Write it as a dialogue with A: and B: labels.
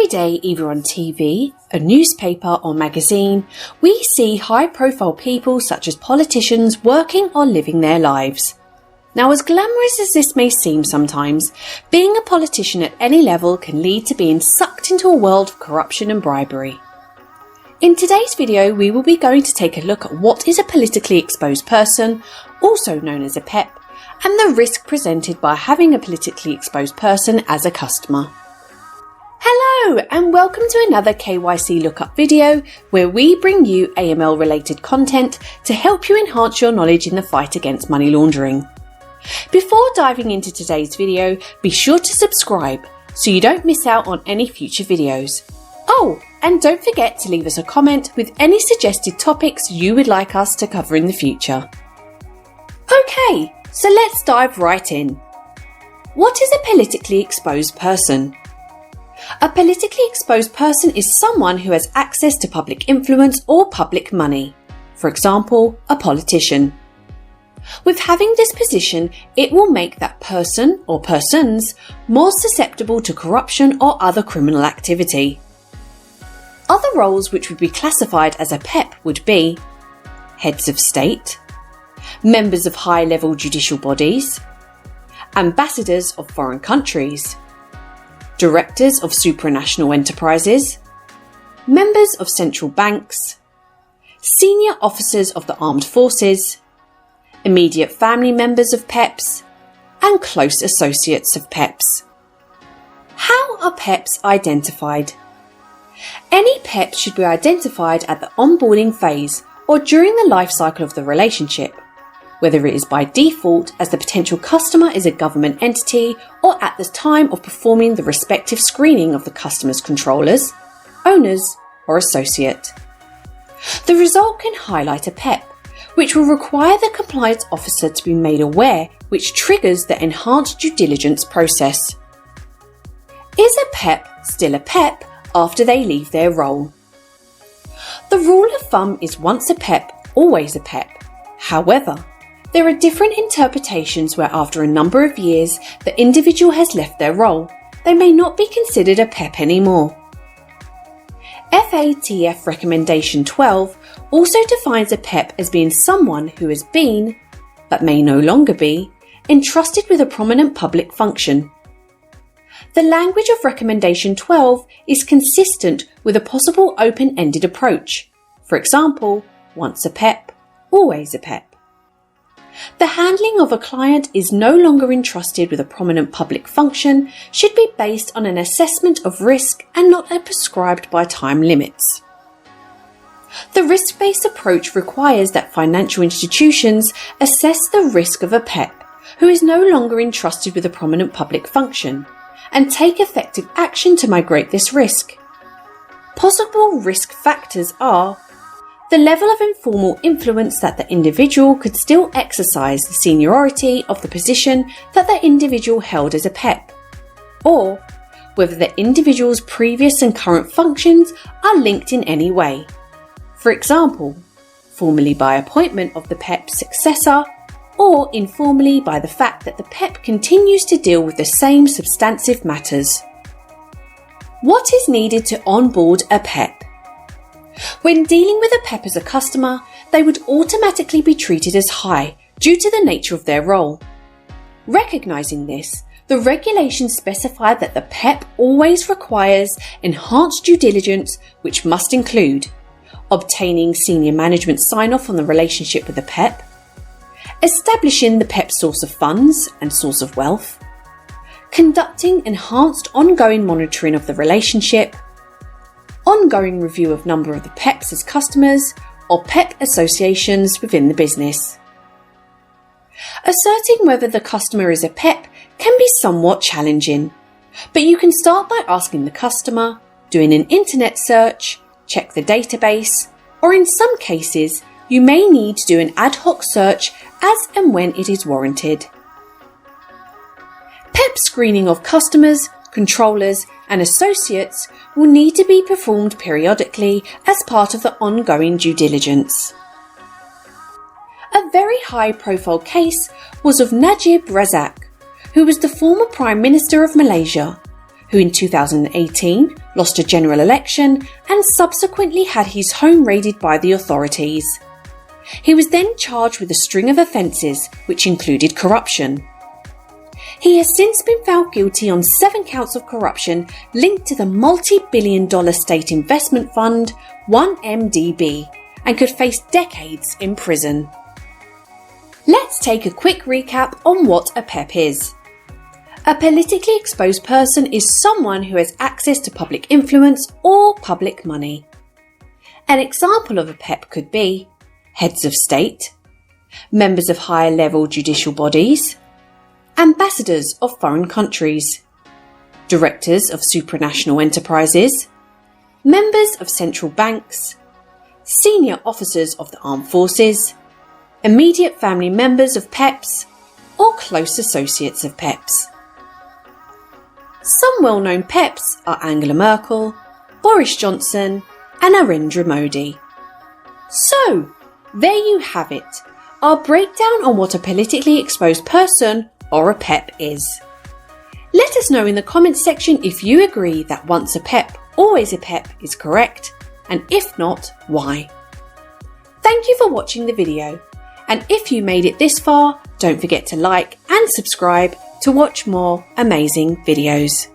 A: day, either on TV, a newspaper or magazine, we see high-profile people such as politicians working or living their lives. Now, as glamorous as this may seem sometimes, being a politician at any level can lead to being sucked into a world of corruption and bribery. In today's video, we will be going to take a look at what is a politically exposed person, also known as a PEP, and the risk presented by having a politically exposed person as a customer. Hello and welcome to another KYC Lookup video where we bring you AML related content to help you enhance your knowledge in the fight against money laundering. Before diving into today's video, be sure to subscribe so you don't miss out on any future videos. Oh, and don't forget to leave us a comment with any suggested topics you would like us to cover in the future. Okay, so let's dive right in. What is a politically exposed person? A politically exposed person is someone who has access to public influence or public money. For example, a politician. With having this position, it will make that person or persons more susceptible to corruption or other criminal activity. Other roles which would be classified as a PEP would be heads of state, members of high-level judicial bodies, ambassadors of foreign countries, directors of supranational enterprises, members of central banks, senior officers of the armed forces, immediate family members of PEPs, and close associates of PEPs. How are PEPs identified? Any PEP should be identified at the onboarding phase or during the life cycle of the relationship, whether it is by default as the potential customer is a government entity or at the time of performing the respective screening of the customer's controllers, owners, or associate. The result can highlight a PEP, which will require the compliance officer to be made aware, which triggers the enhanced due diligence process. Is a PEP still a PEP after they leave their role? The rule of thumb is once a PEP, always a PEP. However, there are different interpretations where after a number of years the individual has left their role, they may not be considered a PEP anymore. FATF Recommendation 12 also defines a PEP as being someone who has been, but may no longer be, entrusted with a prominent public function. The language of Recommendation 12 is consistent with a possible open-ended approach. For example, once a PEP, always a PEP. The handling of a client is no longer entrusted with a prominent public function should be based on an assessment of risk and not prescribed by time limits. The risk-based approach requires that financial institutions assess the risk of a PEP who is no longer entrusted with a prominent public function and take effective action to migrate this risk. Possible risk factors are the level of informal influence that the individual could still exercise the seniority of the position that the individual held as a PEP, or whether the individual's previous and current functions are linked in any way. For example, formally by appointment of the PEP's successor, or informally by the fact that the PEP continues to deal with the same substantive matters. What is needed to onboard a PEP? When dealing with a PEP as a customer, they would automatically be treated as high due to the nature of their role. Recognizing this, the regulations specify that the PEP always requires enhanced due diligence, which must include obtaining senior management sign-off on the relationship with the PEP, establishing the PEP's source of funds and source of wealth, conducting enhanced ongoing monitoring of the relationship, ongoing review of number of the PEPs as customers or PEP associations within the business. Asserting whether the customer is a PEP can be somewhat challenging, but you can start by asking the customer, doing an internet search, check the database, or in some cases, you may need to do an ad hoc search as and when it is warranted. PEP screening of customers, controllers, and associates will need to be performed periodically as part of the ongoing due diligence. A very high-profile case was of Najib Razak, who was the former Prime Minister of Malaysia, who in 2018 lost a general election, and subsequently had his home raided by the authorities. He was then charged with a string of offences, which included corruption. He has since been found guilty on 7 counts of corruption linked to the multi-billion-dollar state investment fund 1MDB and could face decades in prison. Let's take a quick recap on what a PEP is. A politically exposed person is someone who has access to public influence or public money. An example of a PEP could be heads of state, members of higher level judicial bodies, ambassadors of foreign countries, directors of supranational enterprises, members of central banks, senior officers of the armed forces, immediate family members of PEPs, or close associates of PEPs. Some well-known PEPs are Angela Merkel, Boris Johnson, and Narendra Modi. So, there you have it, our breakdown on what a politically exposed person or a PEP is. Let us know in the comments section if you agree that once a PEP, always a PEP is correct, and if not, why. Thank you for watching the video, and if you made it this far, don't forget to like and subscribe to watch more amazing videos.